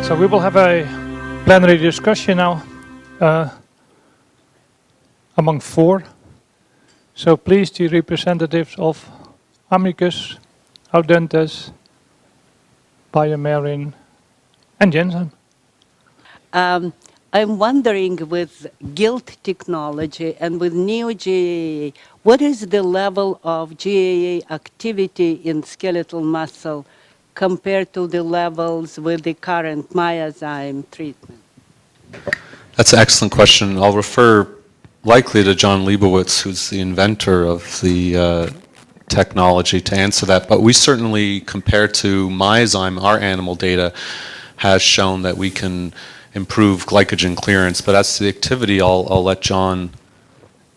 So we will have a plenary discussion now among four. So please, the representatives of Amicus, Audentes, Biomarin, and Genzyme. I'm wondering, with GILT technology and with new GAA, what is the level of GAA activity in skeletal muscle compared to the levels with the current myozyme treatment? That's an excellent question. I'll refer likely to John Leibowitz, who's the inventor of the technology, to answer that. But we certainly, compared to myozyme, our animal data has shown that we can improve glycogen clearance. But as to the activity, I'll let John,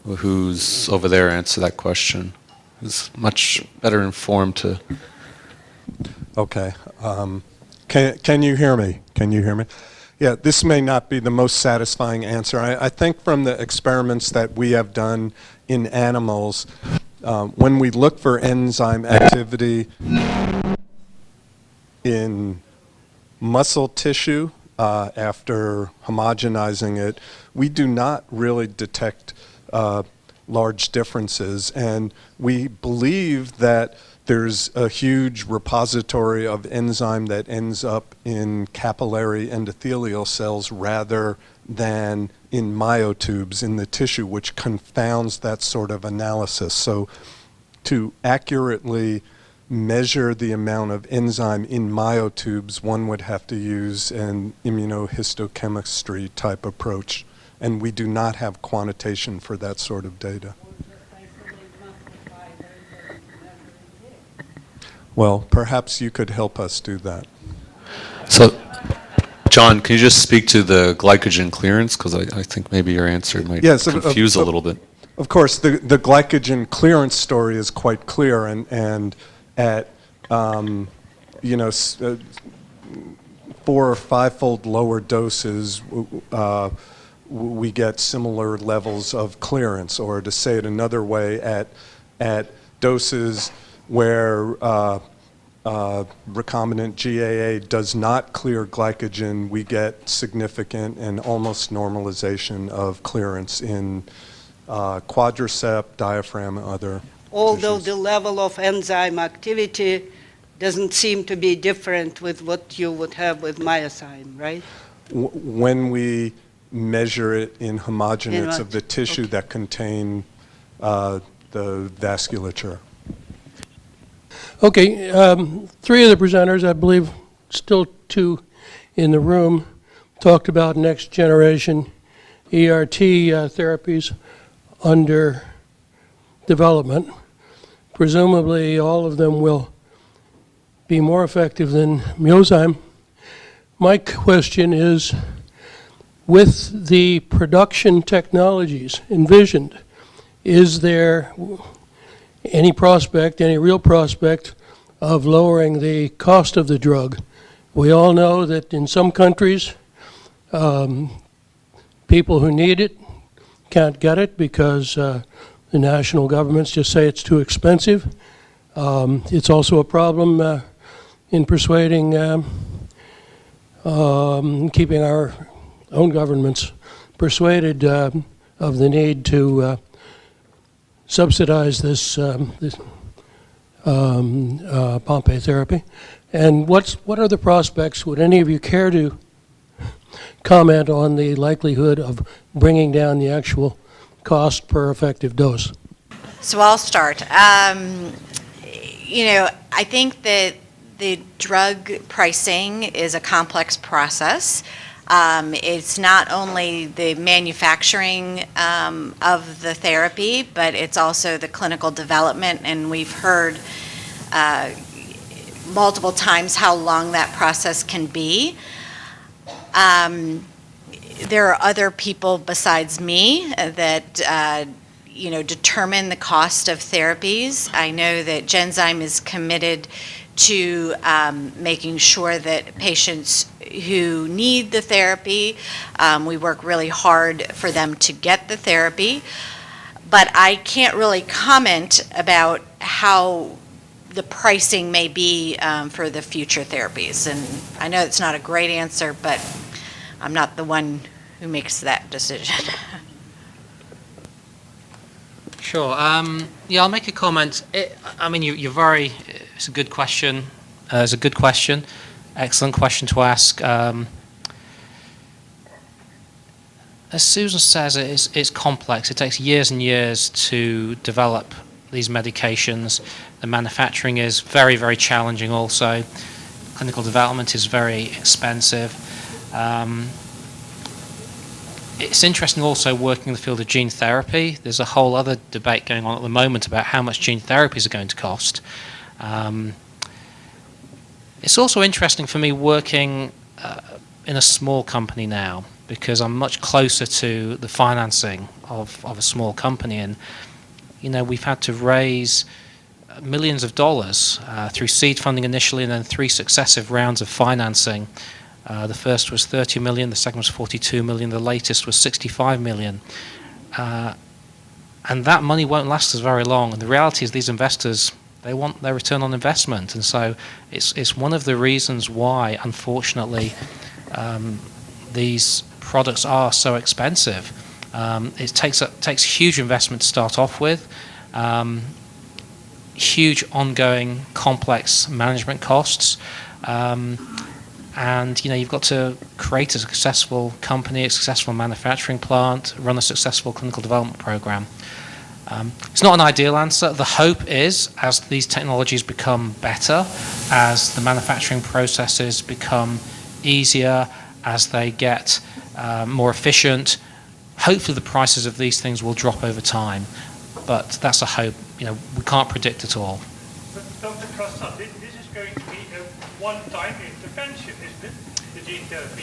who's over there, answer that question. He's much better informed to. Okay. Can you hear me? Can you hear me? Yeah, this may not be the most satisfying answer. I think from the experiments that we have done in animals, when we look for enzyme activity in muscle tissue after homogenizing it, we do not really detect large differences. And we believe that there's a huge repository of enzyme that ends up in capillary endothelial cells rather than in myotubes in the tissue, which confounds that sort of analysis. So to accurately measure the amount of enzyme in myotubes, one would have to use an immunohistochemistry type approach. And we do not have quantitation for that sort of data. Well, perhaps you could help us do that. So, John, can you just speak to the glycogen clearance? Because I think maybe your answer might confuse a little bit. Of course, the glycogen clearance story is quite clear, and at 4 or 5-fold lower doses, we get similar levels of clearance. Or to say it another way, at doses where recombinant GAA does not clear glycogen, we get significant and almost normalization of clearance in quadricep, diaphragm, and other Although tissues. the level of enzyme activity doesn't seem to be different with what you would have with myozyme, right? When we measure it in homogenates of the tissue that contain the vasculature. Okay, 3 of the presenters, I believe still 2 in the room, talked about next generation ERT therapies under development. Presumably all of them will be more effective than myozyme. My question is, with the production technologies envisioned, is there any real prospect of lowering the cost of the drug? We all know that in some countries, people who need it can't get it because the national governments just say it's too expensive. It's also a problem in persuading, keeping our own governments persuaded of the need to subsidize this Pompe therapy. And what are the prospects? Would any of you care to comment on the likelihood of bringing down the actual cost per effective dose? So I'll start. I think that the drug pricing is a complex process. It's not only the manufacturing of the therapy, but it's also the clinical development, and we've heard multiple times how long that process can be. There are other people besides me that determine the cost of therapies. I know that Genzyme is committed to making sure that patients who need the therapy, we work really hard for them to get the therapy. But I can't really comment about how the pricing may be for the future therapies. And I know it's not a great answer, but I'm not the one who makes that decision. Sure. Yeah, I'll make a comment. I mean, you're very. It's a good question. It's a good question. Excellent question to ask. As Susan says, it's complex. It takes years and years to develop these medications. The manufacturing is very, very challenging also. Clinical development is very expensive. It's interesting also working in the field of gene therapy. There's a whole other debate going on at the moment about how much gene therapies are going to cost. It's also interesting for me working in a small company now, because I'm much closer to the financing of a small company. And, you know, we've had to raise millions of dollars through seed funding initially, and then 3 successive rounds of financing. The first was 30 million, the second was 42 million, the latest was 65 million. And that money won't last us very long. And the reality is these investors, they want their return on investment. And so it's one of the reasons why, unfortunately, these products are so expensive. It takes huge investment to start off with, huge ongoing complex management costs, and you know, you've got to create a successful company, a successful manufacturing plant, run a successful clinical development program. It's not an ideal answer. The hope is, as these technologies become better, as the manufacturing processes become easier, as they get more efficient, hopefully the prices of these things will drop over time. But that's a hope. You know, we can't predict it all. But Dr. Prasad, this is going to be a one-time intervention, isn't it? The gene therapy.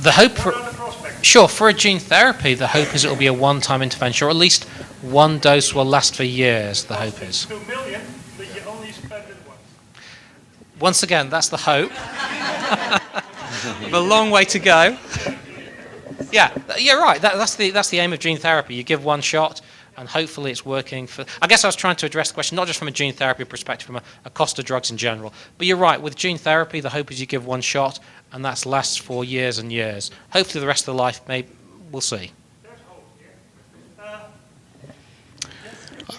The hope what are the prospects? Sure, for a gene therapy, the hope is it will be a one-time intervention, or at least one dose will last for years, the hope is. 2 million, but you only spend it once. Once again, that's the hope. A long way to go. Yeah, you're right. That's the aim of gene therapy. You give one shot, and hopefully it's working for... I guess I was trying to address the question, not just from a gene therapy perspective, from a cost of drugs in general. But you're right, with gene therapy, the hope is you give one shot, and that lasts for years and years. Hopefully the rest of the life, we'll see.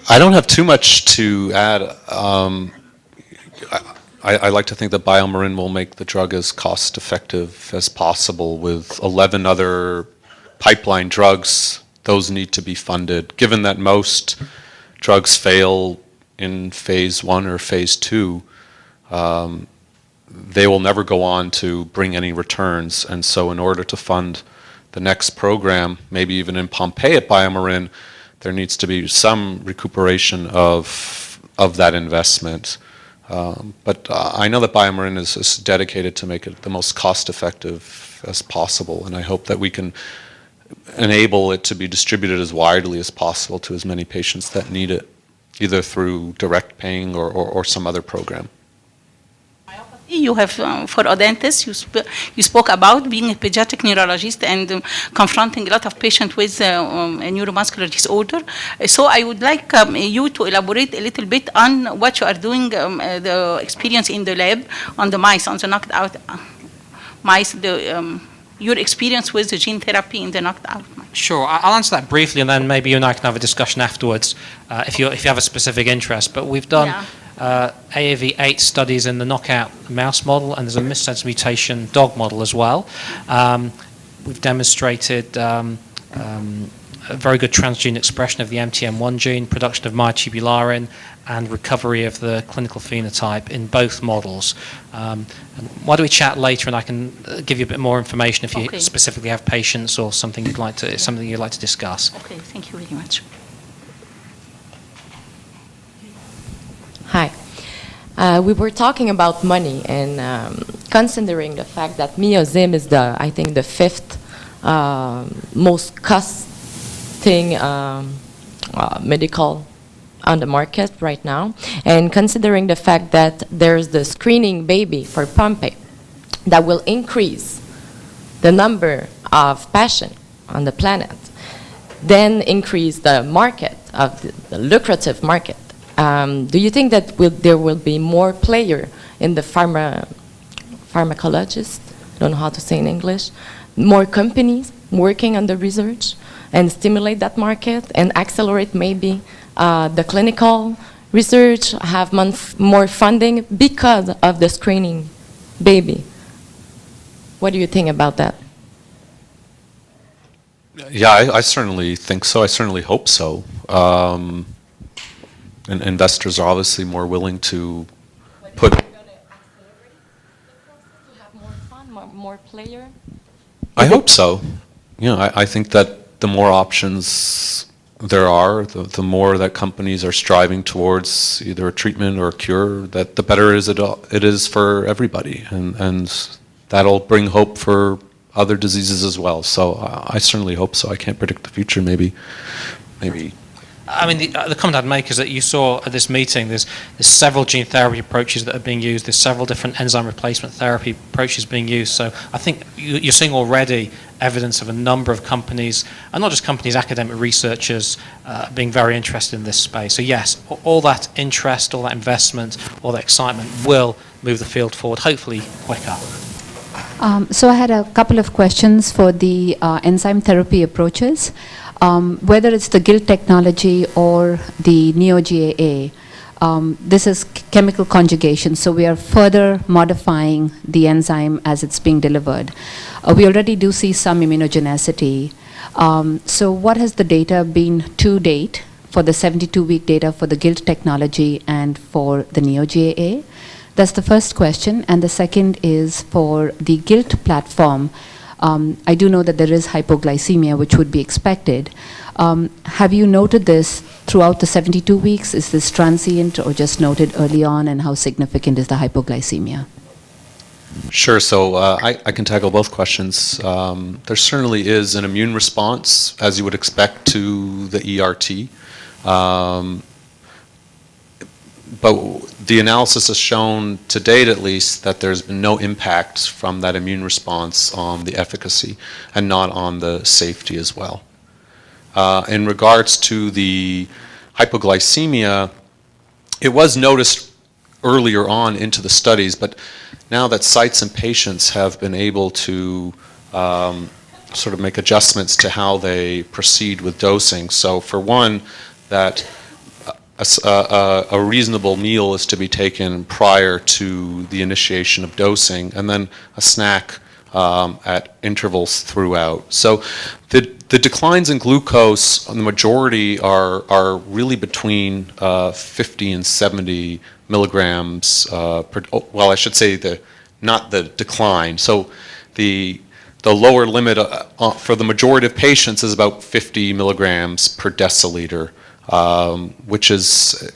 I don't have too much to add. I like to think that Biomarin will make the drug as cost effective as possible. With 11 other pipeline drugs, those need to be funded. Given that most drugs fail in phase 1 or phase 2, they will never go on to bring any returns. And so in order to fund the next program, maybe even in Pompe at Biomarin, there needs to be some recuperation of that investment. But I know that Biomarin is dedicated to make it the most cost-effective as possible, and I hope that we can enable it to be distributed as widely as possible to as many patients that need it, either through direct paying or some other program. You have, for Audentes, you spoke about being a pediatric neurologist and confronting a lot of patients with a neuromuscular disorder. So I would like you to elaborate a little bit on what you are doing, the experience in the lab on the mice, on the knocked out mice, your experience with the gene therapy in the knocked out mice. Sure, I'll answer that briefly, and then maybe you and I can have a discussion afterwards if you have a specific interest. But we've done... Yeah. AAV8 studies in the knockout mouse model, and there's a missense mutation dog model as well. We've demonstrated a very good transgene expression of the MTM1 gene, production of myotubularin, and recovery of the clinical phenotype in both models. And why don't we chat later, and I can give you a bit more information if you specifically have patients or something you'd like to discuss. Okay, thank you very much. Hi. We were talking about money, and considering the fact that Myosim is I think the 5th most costing medical on the market right now, and considering the fact that there's the screening baby for Pompe that will increase the number of patients on the planet, then increase the market of the lucrative market Do you think that there will be more player in the pharmacologist, I don't know how to say in English, more companies working on the research and stimulate that market and accelerate maybe the clinical research, have more funding because of the screening baby? What do you think about that? Yeah, I certainly think so. I certainly hope so. And investors are obviously more willing to put. More player? I hope so. I think that the more options there are, the more that companies are striving towards either a treatment or a cure, that the better it is for everybody, and that'll bring hope for other diseases as well. So I certainly hope so. I can't predict the future. Maybe. I mean, the comment I'd make is that you saw at this meeting there's several gene therapy approaches that are being used. There's several different enzyme replacement therapy approaches being used. So I think you're seeing already evidence of a number of companies, and not just companies, academic researchers, being very interested in this space. So yes, all that interest, all that investment, all that excitement will move the field forward, hopefully quicker. So I had a couple of questions for the enzyme therapy approaches. Whether it's the GILT technology or the Neo-GAA, this is chemical conjugation, so we are further modifying the enzyme as it's being delivered. We already do see some immunogenicity. So what has the data been to date for the 72-week data for the GILT technology and for the Neo-GAA? That's the first question. And the second is for the GILT platform. I do know that there is hypoglycemia, which would be expected. Have you noted this throughout the 72 weeks? Is this transient or just noted early on, and how significant is the hypoglycemia? Sure. So I can tackle both questions. There certainly is an immune response, as you would expect, to the ERT. But the analysis has shown, to date at least, that there's been no impact from that immune response on the efficacy and not on the safety as well. In regards to the hypoglycemia, it was noticed earlier on into the studies, but now that sites and patients have been able to sort of make adjustments to how they proceed with dosing. So for one, that a reasonable meal is to be taken prior to the initiation of dosing, and then a snack at intervals throughout. So the declines in glucose, the majority are really between 50 and 70 milligrams per, well, I should say not the decline. So the lower limit for the majority of patients is about 50 milligrams per deciliter. Which is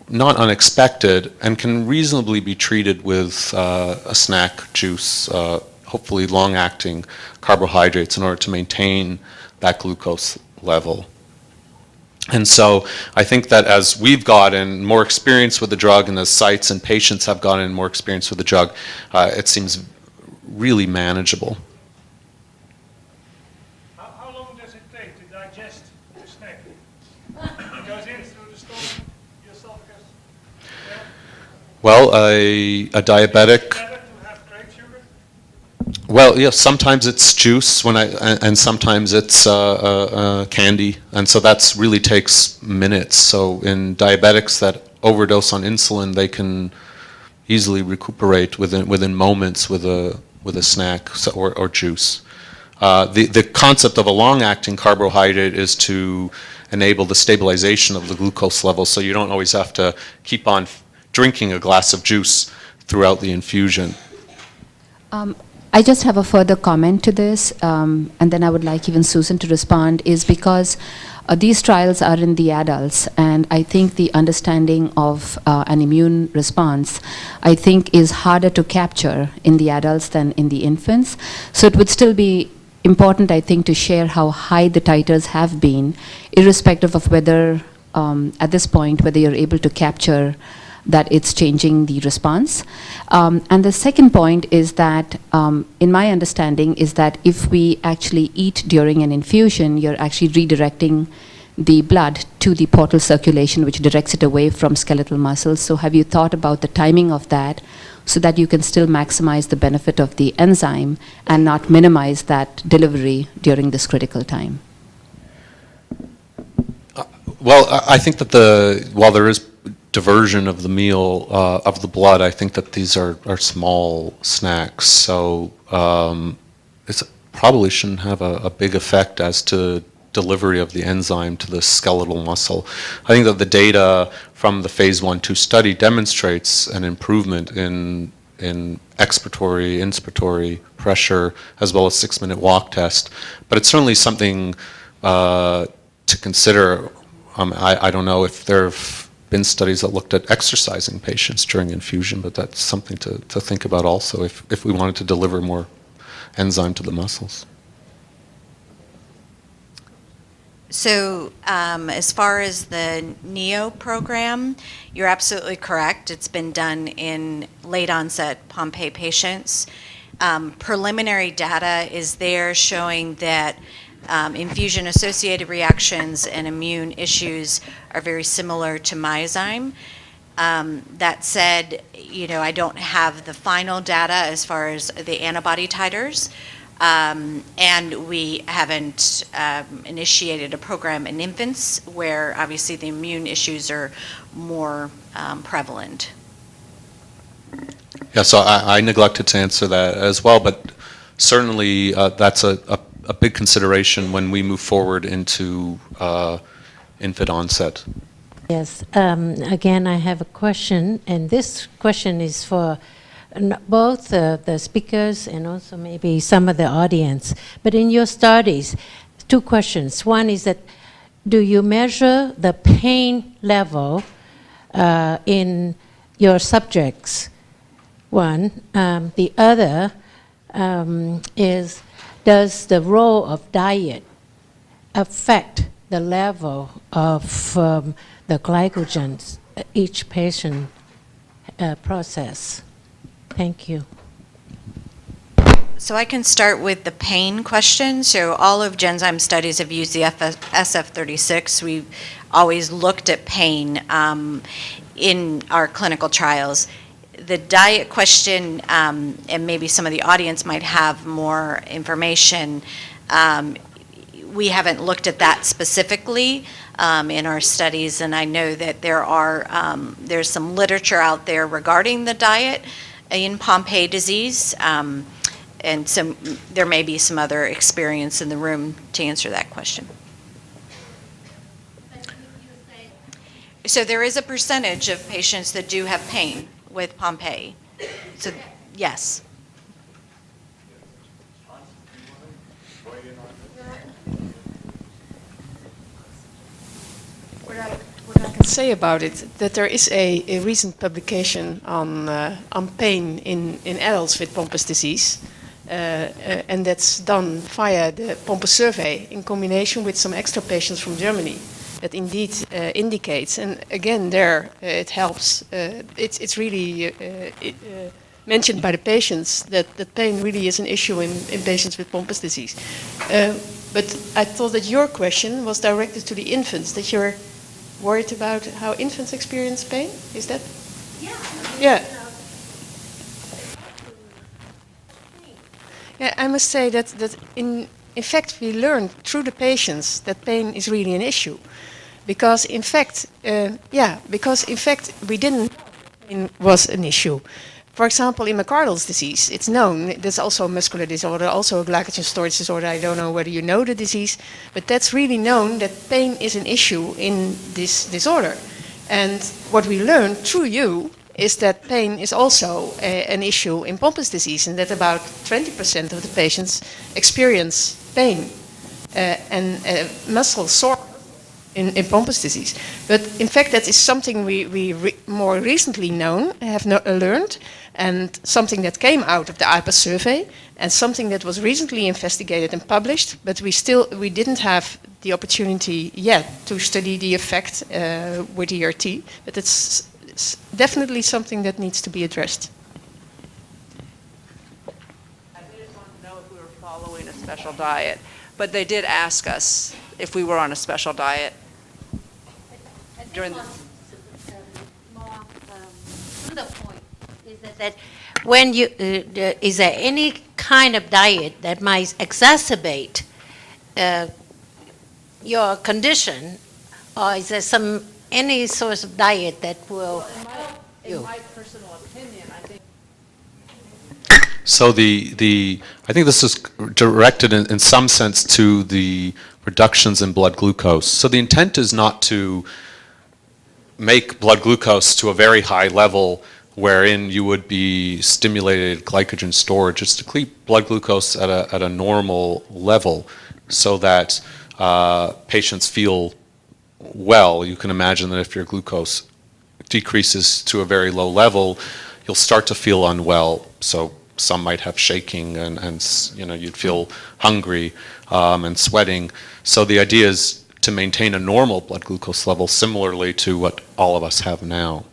not unexpected and can reasonably be treated with a snack juice, hopefully long-acting carbohydrates, in order to maintain that glucose level. And so I think that as we've gotten more experience with the drug, and as sites and patients have gotten more experience with the drug, it seems really manageable. How long does it take to digest the snack? It goes in through the stomach, your esophagus? Well, a diabetic. Better to have grape sugar? Well, yeah, sometimes it's juice and sometimes it's candy, and so that's really takes minutes. So in diabetics that overdose on insulin, they can easily recuperate within moments with a snack or juice. The concept of a long-acting carbohydrate is to enable the stabilization of the glucose level, so you don't always have to keep on drinking a glass of juice throughout the infusion. I just have a further comment to this, and then I would like even Susan to respond, is because these trials are in the adults, and I think the understanding of an immune response, I think, is harder to capture in the adults than in the infants. So it would still be important, I think, to share how high the titers have been, irrespective of whether, at this point, whether you're able to capture that it's changing the response. And the second point is that, in my understanding, is that if we actually eat during an infusion, you're actually redirecting the blood to the portal circulation, which directs it away from skeletal muscles. So have you thought about the timing of that so that you can still maximize the benefit of the enzyme and not minimize that delivery during this critical time? Well, I think that while there is diversion of the meal, of the blood, I think that these are small snacks, so it probably shouldn't have a big effect as to delivery of the enzyme to the skeletal muscle. I think that the data from the phase 1/2 study demonstrates an improvement in expiratory, inspiratory pressure, as well as 6-minute walk test, but it's certainly something to consider. I don't know if there have been studies that looked at exercising patients during infusion, but that's something to think about also if we wanted to deliver more enzyme to the muscles. So as far as the NEO program, you're absolutely correct. It's been done in late onset Pompe patients. Preliminary data is there showing that infusion-associated reactions and immune issues are very similar to Myozyme. That said, I don't have the final data as far as the antibody titers, and we haven't initiated a program in infants where obviously the immune issues are more prevalent. Yeah, so I neglected to answer that as well, but certainly that's a big consideration when we move forward into infant onset. Yes, again, I have a question, and this question is for both the speakers and also maybe some of the audience. But in your studies, 2 questions. One is that, do you measure the pain level in your subjects? One. The other is, does the role of diet affect the level of the glycogens each patient process? Thank you. So I can start with the pain question. So all of Genzyme studies have used the SF36. We've always looked at pain in our clinical trials. The diet question, and maybe some of the audience might have more information, we haven't looked at that specifically in our studies, and I know that there's some literature out there regarding the diet in Pompe disease, and so there may be some other experience in the room to answer that question. So there is a percentage of patients that do have pain with Pompe. So yes. What I can say about it, that there is a recent publication on pain in adults with Pompe's disease, and that's done via the Pompe survey in combination with some extra patients from Germany. That indeed indicates, and again there it helps. It's really mentioned by the patients that pain really is an issue in patients with Pompe's disease. But I thought that your question was directed to the infants, that you're worried about how infants experience pain? Is that? Yeah. Yeah, I must say that in fact we learned through the patients that pain is really an issue. Because in fact, we didn't know pain was an issue. For example, in McArdle's disease, it's known, there's also a muscular disorder, also a glycogen storage disorder. I don't know whether you know the disease, but that's really known that pain is an issue in this disorder. And what we learned through you is that pain is also an issue in Pompe's disease, and that about 20% of the patients experience pain and muscle soreness in Pompe's disease. But in fact, that is something we more recently have learned, and something that came out of the IPA survey, and something that was recently investigated and published, but we didn't have the opportunity yet to study the effect with ERT, but it's definitely something that needs to be addressed. I just want to know if we were following a special diet, but they did ask us if we were on a special diet, during the... To the point is that when you is there any kind of diet that might exacerbate your condition, or is there any source of diet that will? In my personal opinion, I think. So I think this is directed in some sense to the reductions in blood glucose. So the intent is not to make blood glucose to a very high level wherein you would be stimulated glycogen storage. It's to keep blood glucose at a normal level so that patients feel well. You can imagine that if your glucose decreases to a very low level, you'll start to feel unwell. So some might have shaking and you'd feel hungry and sweating. So the idea is to maintain a normal blood glucose level similarly to what all of us have now.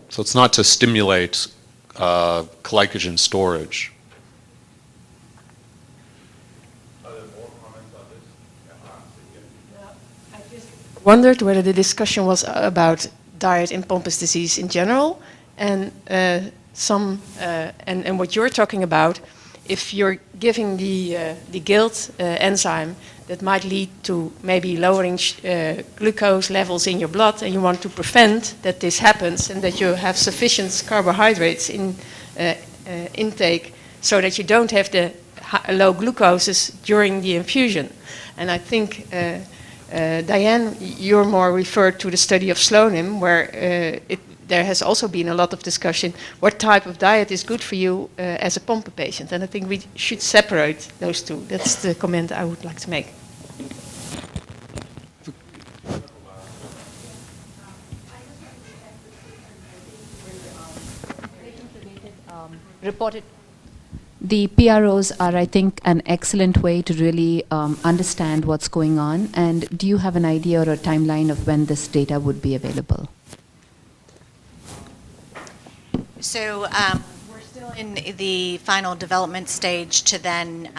So it's not to stimulate glycogen storage. Wondered whether the discussion was about diet in Pompe's disease in general, and and what you're talking about, if you're giving the GILT enzyme that might lead to maybe lowering glucose levels in your blood, and you want to prevent that this happens and that you have sufficient carbohydrates in intake so that you don't have the low glucoses during the infusion. And I think Diane, you're more referred to the study of Slonim, where there has also been a lot of discussion what type of diet is good for you as a Pompe patient. And I think we should separate those two. That's the comment I would like to make. Reported. The PROs are, I think, an excellent way to really understand what's going on. And do you have an idea or a timeline of when this data would be available? So we're still in the final development stage to then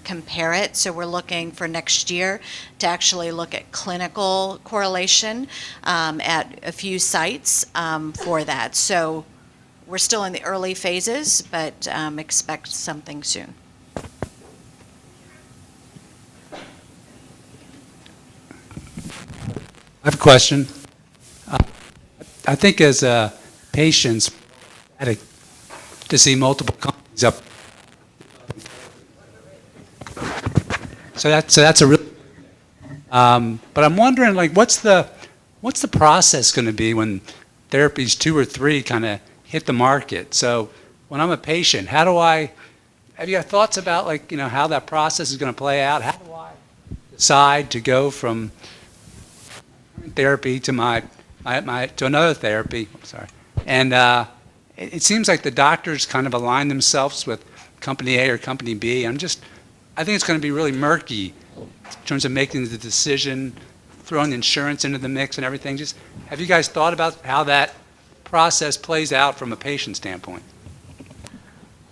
compare it. So we're looking for next year to actually look at clinical correlation at a few sites for that. So we're still in the early phases, but expect something soon. I have a question. I think as patients, to see multiple companies up. So that's a real. But I'm wondering, like, what's the process going to be when therapies 2 or 3 kind of hit the market? So when I'm a patient, have you got thoughts about, like, how that process is going to play out? How do I decide to go from therapy to to another therapy? I'm sorry. And it seems like the doctors kind of align themselves with company A or company B. I think it's going to be really murky in terms of making the decision, throwing insurance into the mix and everything. Just have you guys thought about how that process plays out from a patient standpoint?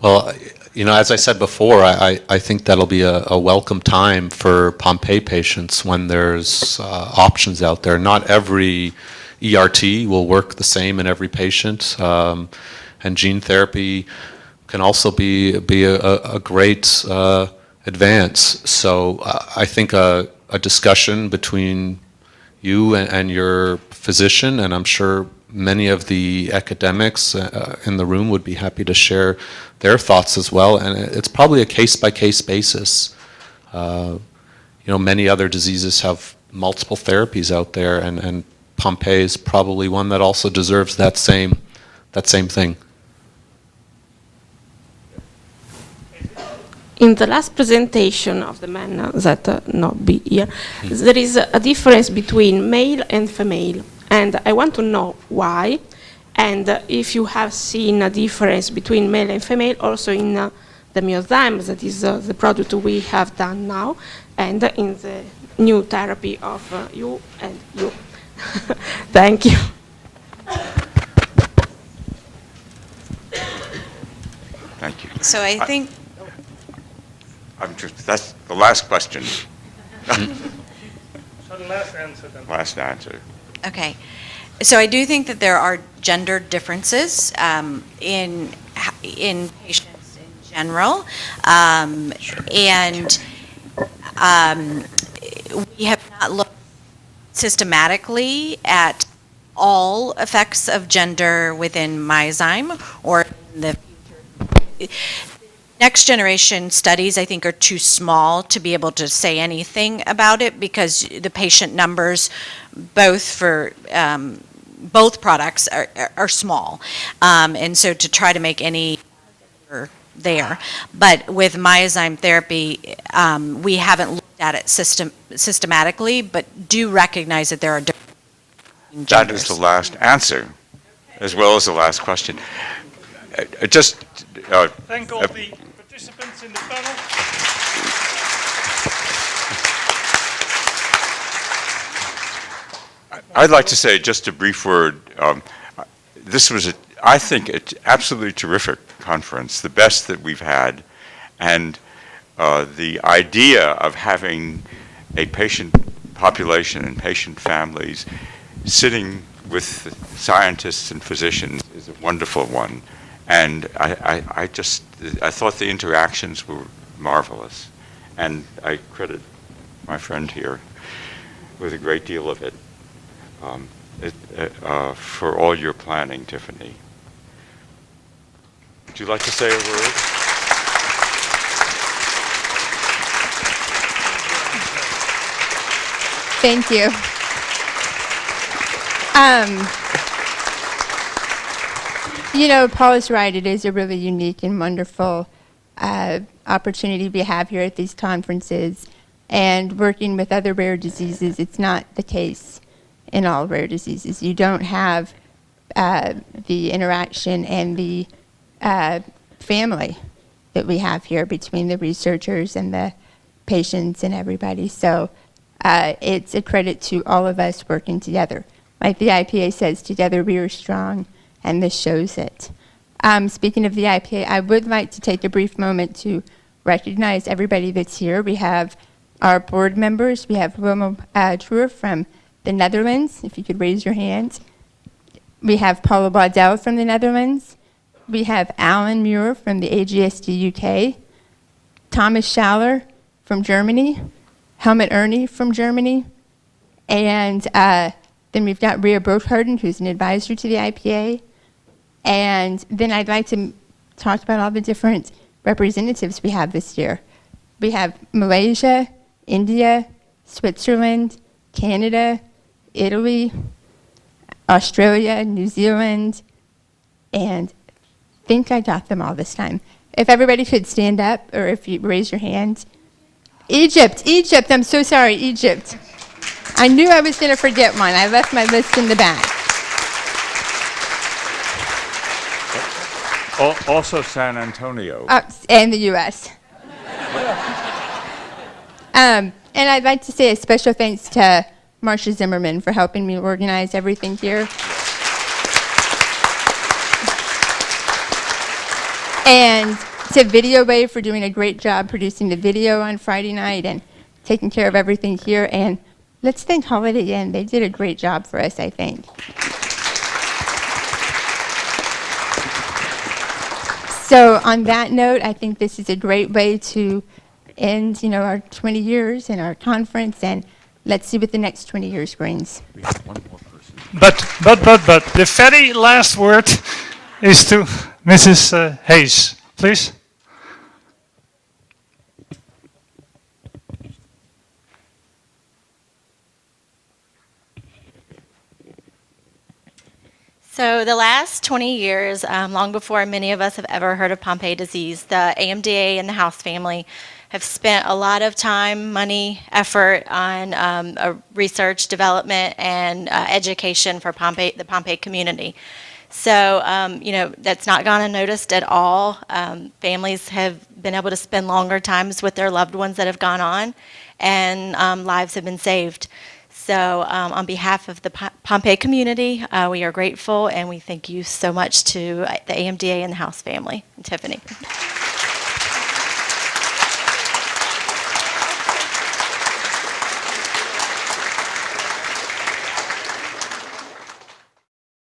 Well, as I said before, I think that'll be a welcome time for Pompe patients when there's options out there. Not every ERT will work the same in every patient, and gene therapy can also be a great advance. So I think a discussion between you and your physician, and I'm sure many of the academics in the room would be happy to share their thoughts as well. And it's probably a case-by-case basis. Many other diseases have multiple therapies out there, and Pompe is probably one that also deserves that same thing. In the last presentation of the man that not be here, there is a difference between male and female, and I want to know why, and if you have seen a difference between male and female also in the Genzyme, that is the product we have done now, and in the new therapy of you and you. Thank you. Thank you. So I think... That's the last question. So the last answer then. Last answer. Okay. So I do think that there are gender differences in patients in general, and we have not looked systematically at all effects of gender within Genzyme or in the future. Next generation studies, I think, are too small to be able to say anything about it because the patient numbers, both for both products, are small, and so to try to make any there. But with Genzyme therapy, we haven't looked at it systematically, but do recognize that there are different genders. That is the last answer, as well as the last question. Thank all the participants in the panel. I'd like to say just a brief word. This was, I think, an absolutely terrific conference, the best that we've had. And the idea of having a patient population and patient families sitting with scientists and physicians is a wonderful one. And I thought the interactions were marvelous. And I credit my friend here with a great deal of it. For all your planning, Tiffany. Would you like to say a word? Thank you. You know, Paul is right. It is a really unique and wonderful opportunity we have here at these conferences. And working with other rare diseases, it's not the case in all rare diseases. You don't have the interaction and the family that we have here between the researchers and the patients and everybody. So it's a credit to all of us working together. Like the IPA says, together we are strong, and this shows it. Speaking of the IPA, I would like to take a brief moment to recognize everybody that's here. We have our board members. We have Wilma Truer from the Netherlands, if you could raise your hand. We have Paula Waddell from the Netherlands. We have Alan Muir from the AGSD UK. Thomas Schaller from Germany. Helmut Ernie from Germany. And then we've got Rhea Brotharden, who's an advisor to the IPA. And then I'd like to talk about all the different representatives we have this year. We have Malaysia, India, Switzerland, Canada, Italy, Australia, New Zealand, and I think I got them all this time. If everybody could stand up, or if you raise your hand. Egypt, I'm so sorry, Egypt. I knew I was going to forget one. I left my list in the back. Also San Antonio. And the U.S. And I'd like to say a special thanks to Marcia Zimmerman for helping me organize everything here. And to Video Wave for doing a great job producing the video on Friday night and taking care of everything here. And let's thank Holiday Inn. They did a great job for us, I think. So on that note, I think this is a great way to end, our 20 years in our conference, and let's see what the next 20 years brings. We have one more person. But, the very last word is to Mrs. Hayes, please. So the last 20 years, long before many of us have ever heard of Pompe disease, the AMDA and the House family have spent a lot of time, money, effort on research, development, and education for the Pompe community. So, that's not gone unnoticed at all. Families have been able to spend longer times with their loved ones that have gone on, and lives have been saved. So on behalf of the Pompe community, we are grateful, and we thank you so much to the AMDA and the House family. And Tiffany.